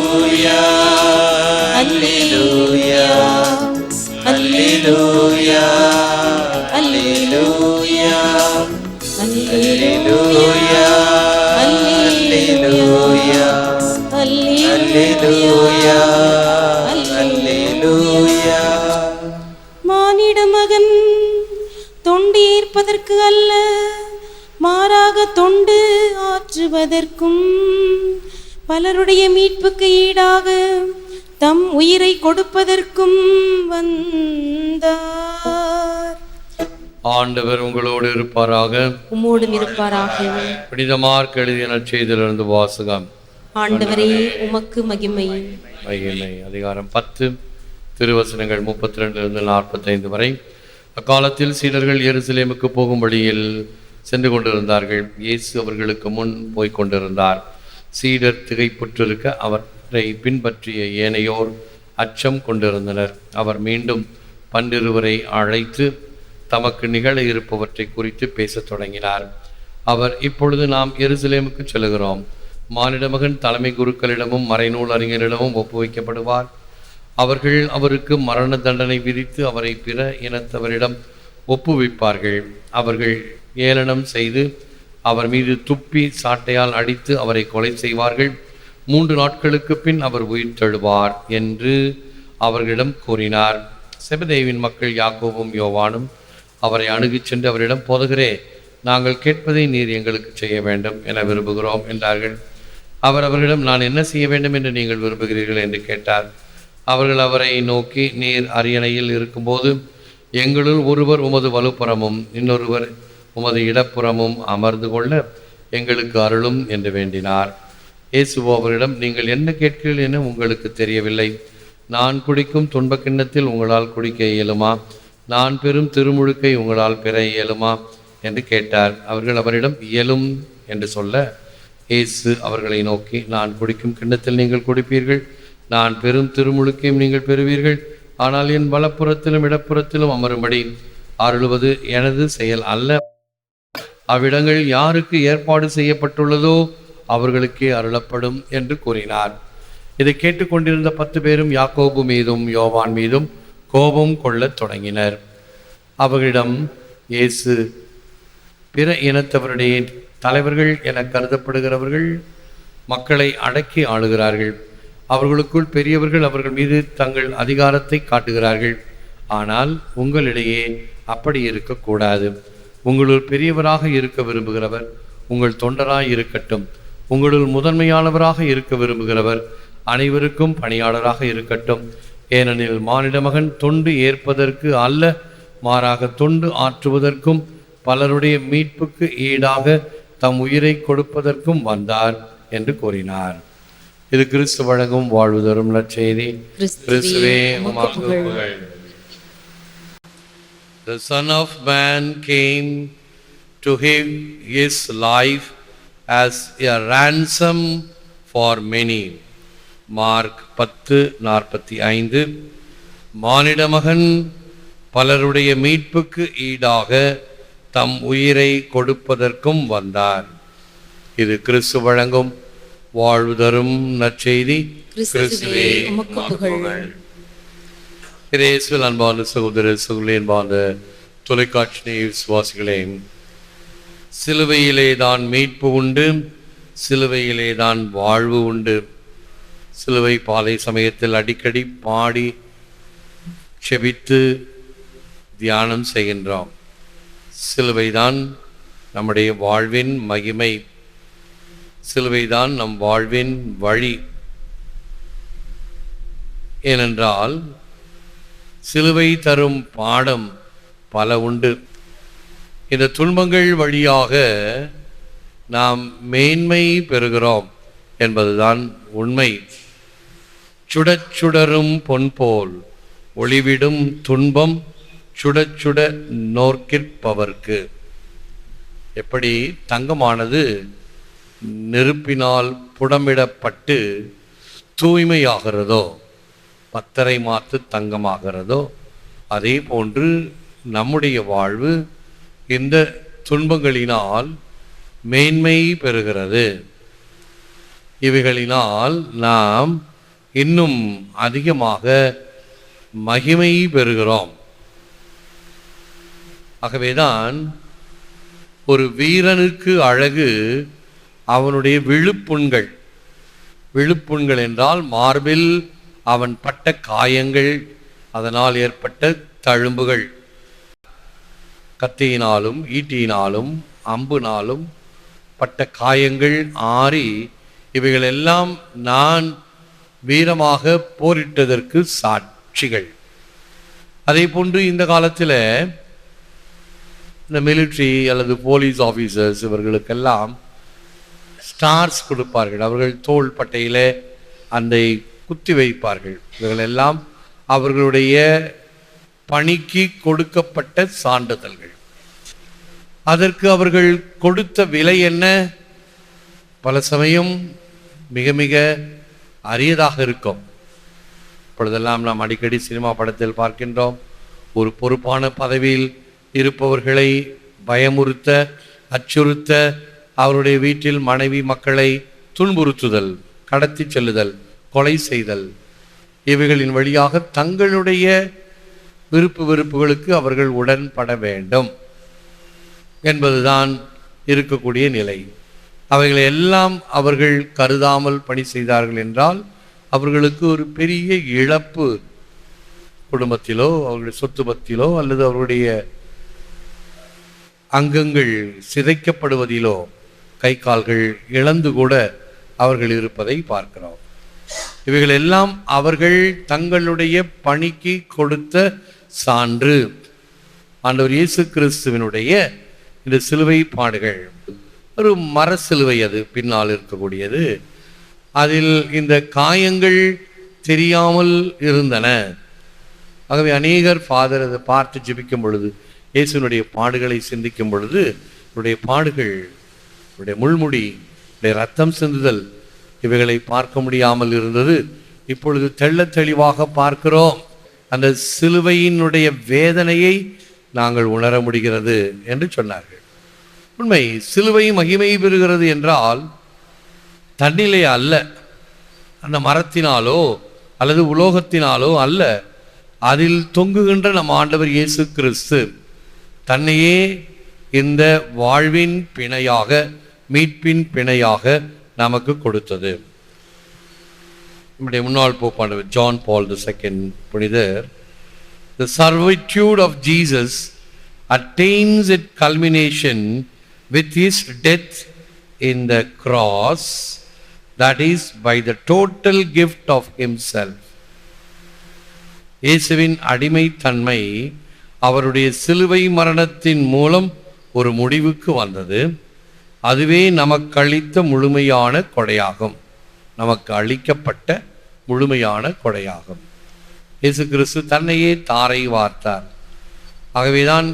அல்லேலூயா அல்லேலூயா அல்லேலூயா அல்லேலூயா அல்லேலூயா அல்லேலூயா அல்லேலூயா. மானிட மகன் தொண்டு ஏற்பதற்கு அல்ல, மாறாக தொண்டு ஆற்றுவதற்கும் பலருடைய மீட்புக்கு ஈடாக தம் உயிரை கொடுப்பதற்கும் வந்தார். ஆண்டவர் உங்களோடு இருப்பாராக. உம்மோடும் இருப்பாராக. புனித மார்க் எழுதிய நற்செய்தியிலிருந்து வாசகம். ஆண்டவரே உமக்கு மகிமை. மகிமை. அதிகாரம் 10, திருவசனங்கள் 32 45 வரை. அக்காலத்தில் சீடர்கள் எருசலேமுக்கு போகும் வழியில் சென்று கொண்டிருந்தார்கள். இயேசு அவர்களுக்கு முன் போய்க் கொண்டிருந்தார். சீடர் திகைப்புற்றிருக்க அவரை பின்பற்றிய ஏனையோர் அச்சம் கொண்டிருந்தனர். அவர் மீண்டும் 12 அழைத்து தமக்கு நிகழ இருப்பவற்றை குறித்து பேசத் தொடங்கினார். அவர், இப்பொழுது நாம் எருசலேமுக்கு செல்கிறோம். மானிட மகன் தலைமை குருக்களிடமும் மறைநூல் அறிஞரிடமும் ஒப்புவிக்கப்படுவார். அவர்கள் அவருக்கு மரண தண்டனை விதித்து அவரை பிற இனத்தவரிடம் ஒப்புவிப்பார்கள். அவர்கள் ஏளனம் செய்து அவர் மீது துப்பி சாட்டையால் அடித்து அவரை கொலை செய்வார்கள். 3 நாட்களுக்கு பின் அவர் உயிர் தழுவார் என்று அவர்களிடம் கூறினார். செபதேவின் மக்கள் யாக்கோபும் யோவானும் அவரை அணுகிச் சென்று அவரிடம், போதகரே, நாங்கள் கேட்பதை நீர் எங்களுக்கு செய்ய வேண்டும் என விரும்புகிறோம் என்றார்கள். அவர் அவர்களிடம், நான் என்ன செய்ய வேண்டும் என்று நீங்கள் விரும்புகிறீர்கள் என்று கேட்டார். அவர்கள் அவரை நோக்கி, நீர் அரியணையில் இருக்கும்போது எங்களுள் ஒருவர் உமது வலுப்புறமும் இன்னொருவர் உமது இடப்புறமும் அமர்ந்து கொள்ள எங்களுக்கு அருளும் என்று வேண்டினார். இயேசு அவரிடம், நீங்கள் என்ன கேட்கிறீர்கள் என உங்களுக்கு தெரியவில்லை. நான் குடிக்கும் துன்பக் கிண்ணத்தில் உங்களால் குடிக்க இயலுமா? நான் பெறும் திருமுழுக்கை உங்களால் பெற இயலுமா என்று கேட்டார். அவர்கள் அவரிடம் இயலும் என்று சொல்ல, இயேசு அவர்களை நோக்கி, நான் குடிக்கும் கிண்ணத்தில் நீங்கள் குடிப்பீர்கள், நான் பெறும் திருமுழுக்கையும் நீங்கள் பெறுவீர்கள். ஆனால் என் வலப்புறத்திலும் இடப்புறத்திலும் அமரும்படி அருளுவது எனது செயல் அல்ல. அவ்விடங்கள் யாருக்கு ஏற்பாடு செய்யப்பட்டுள்ளதோ அவர்களுக்கே அருளப்படும் என்று கூறினார். இதை கேட்டுக்கொண்டிருந்த 10 பேரும் யாக்கோபு மீதும் யோவான் மீதும் கோபம் கொள்ளத் தொடங்கினர். அவர்களிடம் இயேசு, பிற இனத்தவருடைய தலைவர்கள் என கருதப்படுகிறவர்கள் மக்களை அடக்கி ஆளுகிறார்கள். அவர்களுக்குள் பெரியவர்கள் அவர்கள் மீது தங்கள் அதிகாரத்தை காட்டுகிறார்கள். ஆனால் உங்களிடையே அப்படி இருக்கக்கூடாது. உங்களுள் பெரியவராக இருக்க விரும்புகிறவர் உங்கள் தொண்டராய் இருக்கட்டும். உங்களுள் முதன்மையானவராக இருக்க விரும்புகிறவர் அனைவருக்கும் பணியாளராக இருக்கட்டும். ஏனெனில் மானிட மகன் தொண்டு ஏற்பதற்கு அல்ல, மாறாக தொண்டு ஆற்றுவதற்கும் பலருடைய மீட்புக்கு ஈடாக தம் உயிரை கொடுப்பதற்கும் வந்தார் என்று கூறினார். இது கிறிஸ்து வழங்கும் வாழ்வு தரும் நற்செய்தி. கிறிஸ்துவே உமக்கு புகழ். The Son of Man came to give his life as a ransom for many. Mark 10:45. மானிட மகன் பலருடைய மீட்புக்கு ஈடாக தம் உயிரை கொடுப்பதற்கும் வந்தார். இது கிறிஸ்து வழங்கும் வாழ்வு தரும் நற்செய்தி. கிறிஸ்துவே உமக்கு புகழ். இயேசுவில் அன்பான சகோதர சகோதரி, அன்பான தொலைக்காட்சி விசுவாசிகளே, சிலுவையிலே தான் மீட்பு உண்டு, சிலுவையிலே தான் வாழ்வு உண்டு. சிலுவை பாலை சமயத்தில் அடிக்கடி பாடி செபித்து தியானம் செய்கின்றோம். சிலுவைதான் நம்முடைய வாழ்வின் மகிமை, சிலுவைதான் நம் வாழ்வின் வழி. ஏனென்றால் சிலுவை தரும் பாடம் பல உண்டு. இந்த துன்பங்கள் வழியாக நாம் மேன்மை பெறுகிறோம் என்பதுதான் உண்மை. சுடச் சுடரும் பொன் போல் ஒளிவிடும் துன்பம் சுடச் சுட நோக்கிற்பவர்க்கு. எப்படி தங்கமானது நெருப்பினால் புடமிடப்பட்டு தூய்மையாகிறதோ, பத்தரை மாத்து தங்கமாகிறதோ, அதே போன்று நம்முடைய வாழ்வு இந்த துன்பங்களினால் மேன்மை பெறுகிறது. இவைகளினால் நாம் இன்னும் அதிகமாக மகிமை பெறுகிறோம். ஆகவேதான் ஒரு வீரனுக்கு அழகு அவனுடைய விழுப்புண்கள். விழுப்புண்கள் என்றால் மார்பில் அவன் பட்ட காயங்கள், அதனால் ஏற்பட்ட தழும்புகள். கத்தியினாலும் ஈட்டியினாலும் அம்புனாலும் பட்ட காயங்கள் ஆறி, இவைகளெல்லாம் நான் வீரமாக போரிட்டதற்கு சாட்சிகள். அதே போன்று இந்த காலத்தில் இந்த மிலிட்ரி அல்லது போலீஸ் ஆஃபீஸர்ஸ் இவர்களுக்கெல்லாம் ஸ்டார்ஸ் கொடுப்பார்கள். அவர்கள் தோள் பட்டையில் அந்த குத்தி வைப்பார்கள். இவர்களெல்லாம் அவர்களுடைய பணிக்கு கொடுக்கப்பட்ட சான்றிதழ்கள். அதற்கு அவர்கள் கொடுத்த விலை என்ன? பல சமயம் மிக மிக அரியதாக இருக்கும். இப்பொழுதெல்லாம் நாம் அடிக்கடி சினிமா படத்தில் பார்க்கின்றோம், ஒரு பொறுப்பான பதவியில் இருப்பவர்களை பயமுறுத்த, அச்சுறுத்த, அவருடைய வீட்டில் மனைவி மக்களை துன்புறுத்துதல், கடத்தி செல்லுதல், கொலை செய்தல், இவைகளின் வழியாக தங்களுடைய விருப்பு வெறுப்புகளுக்கு அவர்கள் உடன்பட வேண்டும் என்பதுதான் இருக்கக்கூடிய நிலை. அவைகளை எல்லாம் அவர்கள் கருதாமல் பணி செய்தார்கள் என்றால் அவர்களுக்கு ஒரு பெரிய இழப்பு, குடும்பத்திலோ அவர்களுடைய சொத்து பத்திலோ அல்லது அவருடைய அங்கங்கள் சிதைக்கப்படுவதிலோ கை கால்கள் இழந்து கூட அவர்கள் இருப்பதை பார்க்கிறோம். இவைகள் எல்லாம் அவர்கள் தங்களுடைய பணிக்கு கொடுத்த சான்று. ஆண்டவர் இயேசு கிறிஸ்துவினுடைய இந்த சிலுவை பாடுகள் ஒரு மர சிலுவை, அது பின்னால் இருக்கக்கூடியது. அதில் இந்த காயங்கள் தெரியாமல் இருந்தன. ஆகவே அநேகர் ஃபாதர் அதை பார்த்து ஜெபிக்கும் பொழுது, இயேசுனுடைய பாடுகளை சிந்திக்கும் பொழுது, அவருடைய பாடுகள், அவருடைய முள்முடி, ரத்தம் சிந்துதல், இவைகளை பார்க்க முடியாமல் இருந்தது. இப்பொழுது தெள்ள தெளிவாக பார்க்கிறோம். அந்த சிலுவையினுடைய வேதனையை நாங்கள் உணர முடிகிறது என்று சொன்னார்கள். உண்மை, சிலுவை மகிமை பெறுகிறது என்றால் தன்னிலே அல்ல, அந்த மரத்தினாலோ அல்லது உலோகத்தினாலோ அல்ல, அதில் தொங்குகின்ற நம் ஆண்டவர் இயேசு கிறிஸ்து தன்னையே இந்த வாழ்வின் பிணையாக, மீட்பின் பிணையாக நமக்கு கொடுத்தது. நம்முடைய முன்னாள் போப்பாண்டவர் ஜான் பால் II புனிதர், the servitude of Jesus attains its culmination with his death in the cross, that is by the total gift of himself. இயேசுவின் அடிமைத்தன்மை அவருடைய சிலுவை மரணத்தின் மூலம் ஒரு முடிவுக்கு வந்தது. அதுவே நமக்கு அளித்த முழுமையான கொடையாகும், நமக்கு அளிக்கப்பட்ட முழுமையான கொடையாகும். இயேசு கிறிஸ்து தன்னையே தாரை வார்த்தார். ஆகவேதான்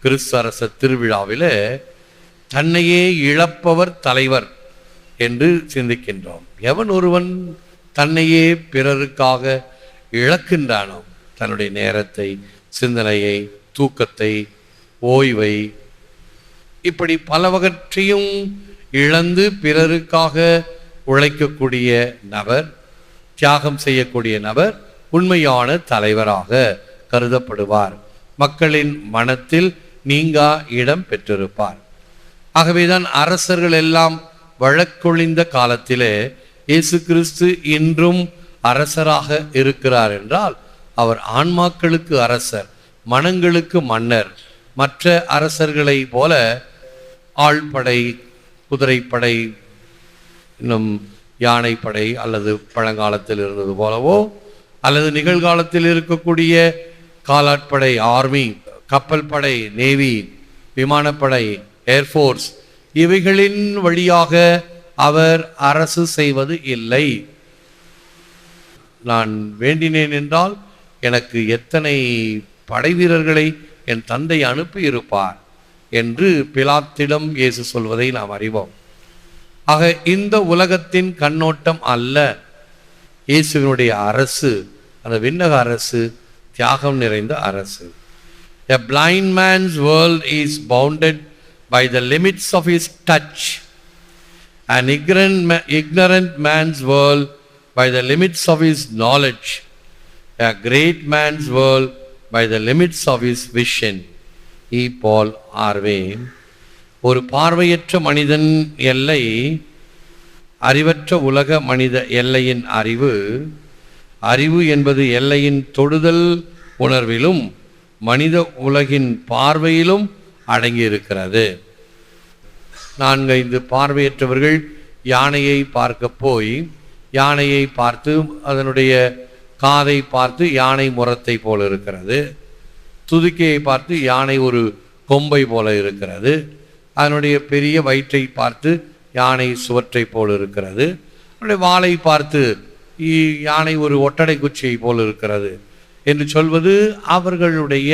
கிறிஸ்து அரச திருவிழாவில் தன்னையே இழப்பவர் தலைவர் என்று சிந்திக்கின்றோம். எவன் ஒருவன் தன்னையே பிறருக்காக இழக்கின்றானோ, தன்னுடைய நேரத்தை, சிந்தனையை, தூக்கத்தை, ஓய்வை, இப்படி பலவற்றையும் இழந்து பிறருக்காக உழைக்கக்கூடிய நபர், தியாகம் செய்யக்கூடிய நபர் உண்மையான தலைவராக கருதப்படுவார். மக்களின் மனத்தில் நீங்கா இடம் பெற்றிருப்பார். ஆகவேதான் அரசர்கள் எல்லாம் வழக்கொழிந்த காலத்திலே இயேசு கிறிஸ்து இன்றும் அரசராக இருக்கிறார் என்றால் அவர் ஆன்மாக்களுக்கு அரசர், மனங்களுக்கு மன்னர். மற்ற அரசர்களை போல ஆழ்படை, குதிரைப்படை, இன்னும் யானைப்படை அல்லது பழங்காலத்தில் இருந்தது போலவோ அல்லது நிகழ்காலத்தில் இருக்கக்கூடிய காலாட்படை, ஆர்மி, கப்பல் படை, நேவி, விமானப்படை, ஏர்ஃபோர்ஸ், இவைகளின் வழியாக அவர் அரசு செய்வது இல்லை. நான் வேண்டினேன் என்றால் எனக்கு எத்தனை படை வீரர்களை என் தந்தை அனுப்பி இருப்பார் என்று பிலாத்திடம் இயேசு சொல்வதை நாம் அறிவோம். ஆக இந்த உலகத்தின் கண்ணோட்டம் அல்ல இயேசுவினுடைய அரசு. அந்த விண்ணக அரசு தியாகம் நிறைந்த அரசு. A blind man's world is bounded by the limits of his touch. An ignorant man's world by the limits of his knowledge, a great man's world by the limits of his vision. E. Paul Harvey. ஒரு பார்வையற்ற மனிதன் எல்லை, அறிவற்ற உலக மனித எல்லையின் அறிவு. அறிவு என்பது எல்லையின் தொடுதல் உணர்விலும் மனித உலகின் பார்வையிலும் அடங்கியிருக்கிறது. 4-5 பார்வையற்றவர்கள் யானையை பார்க்க போய் யானையை பார்த்து அதனுடைய காதை பார்த்து யானை முரத்தை போல இருக்கிறது, துதிக்கையை பார்த்து யானை ஒரு கொம்பை போல இருக்கிறது, அதனுடைய பெரிய வயிற்றை பார்த்து யானை சுவற்றை போல் இருக்கிறது, அதனுடைய வாளை பார்த்து யானை ஒரு ஒட்டடை குச்சியை போல் இருக்கிறது என்று சொல்வது அவர்களுடைய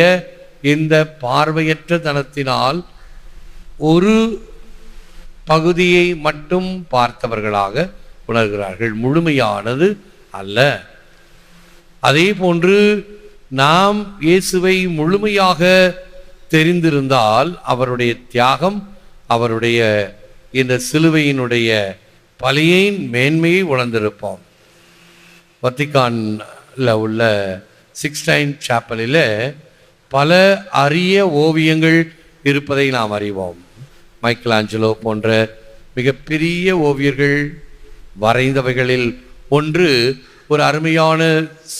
இந்த பார்வையற்ற தனத்தினால் ஒரு பகுதியை மட்டும் பார்த்தவர்களாக உணர்கிறார்கள், முழுமையானது அல்ல. அதே போன்று நாம் இயேசுவை முழுமையாக தெரிந்திருந்தால் அவருடைய தியாகம், அவருடைய இந்த சிலுவையினுடைய பலியின் மேன்மையை உணர்ந்திருப்போம். வத்திக்கான்ல உள்ள சிக்ஸ்டைன் சாப்பலில் பல அரிய ஓவியங்கள் இருப்பதை நாம் அறிவோம். மைக்கேல் ஆஞ்சலோ போன்ற மிகப்பெரிய ஓவியர்கள் வரைந்தவைகளில் ஒன்று ஒரு அருமையான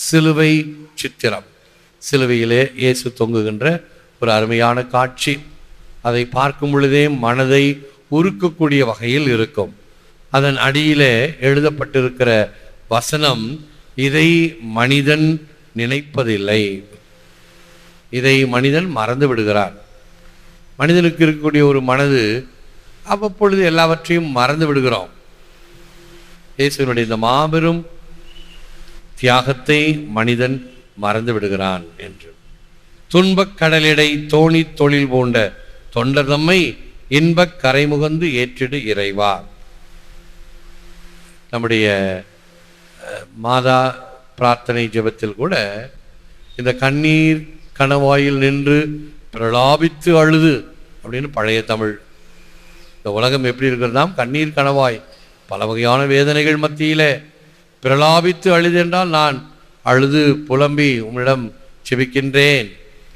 சிலுவை சித்திரம். சிலுவையிலே இயேசு தொங்குகின்ற ஒரு அருமையான காட்சி. அதை பார்க்கும் பொழுதே மனதை உருக்கக்கூடிய வகையில் இருக்கும். அதன் அடியிலே எழுதப்பட்டிருக்கிற வசனம், இதை மனிதன் நினைப்பதில்லை, இதை மனிதன் மறந்து விடுகிறார். மனிதனுக்கு இருக்கக்கூடிய ஒரு மனது அவ்வப்பொழுது எல்லாவற்றையும் மறந்து விடுகிறோம். இயேசுவினுடைய இந்த மாபெரும் தியாகத்தை மனிதன் மறந்து விடுகிறான் என்று. துன்பக் கடலிடை தோணி தொழில் பூண்ட தொண்டர் தம்மை இன்பக் கரைமுகந்து ஏற்றிடு இறைவா. நம்முடைய மாதா பிரார்த்தனை ஜெபத்தில் கூட இந்த கண்ணீர் கணவாயில் நின்று பிரலாபித்து அழுது அப்படின்னு பழைய தமிழ். இந்த உலகம் எப்படி இருக்கிறதாம்? கண்ணீர் கணவாய், பல வகையான வேதனைகள் மத்தியிலே பிரலாபித்து அழுது என்றால், நான் அழுது புலம்பி உம்மிடம் செபிக்கின்றேன்,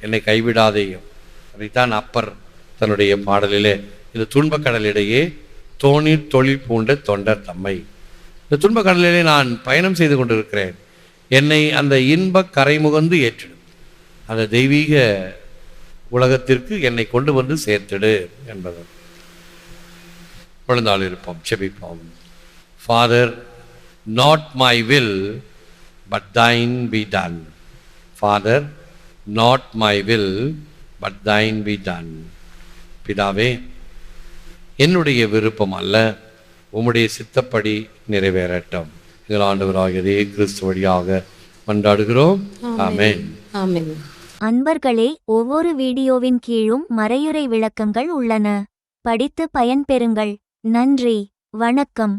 என்னை கைவிடாதேயும். அதைத்தான் அப்பர் தன்னுடைய பாடலிலே, இந்த துன்பக் கடலிடையே தோணீர் தொழில் பூண்ட தொண்டர் தம்மை, இந்த துன்பக் கடலிலே நான் பயணம் செய்து கொண்டிருக்கிறேன், என்னை அந்த இன்பக் கரைமுகந்து ஏற்றிடும், அந்த தெய்வீக உலகத்திற்கு என்னை கொண்டு வந்து சேர்த்திடு என்பது. பொழுந்தாள் இருப்போம், செபிப்போம். Father, not my will but thine be done. Father, not my will but thine be done. பிதாவே, என்னுடைய விருப்பம் அல்ல, உம்முடைய சித்தப்படி நிறைவேறட்டும். எங்கள் ஆண்டவராகிய கிறிஸ்து வழியாக மன்றாடுகிறோம். ஆமென். ஆமென். அன்பர்களே, ஒவ்வொரு வீடியோவின் கீழும் மறையுரை விளக்கங்கள் உள்ளன. படித்து பயன்பெறுங்கள். நன்றி. வணக்கம்.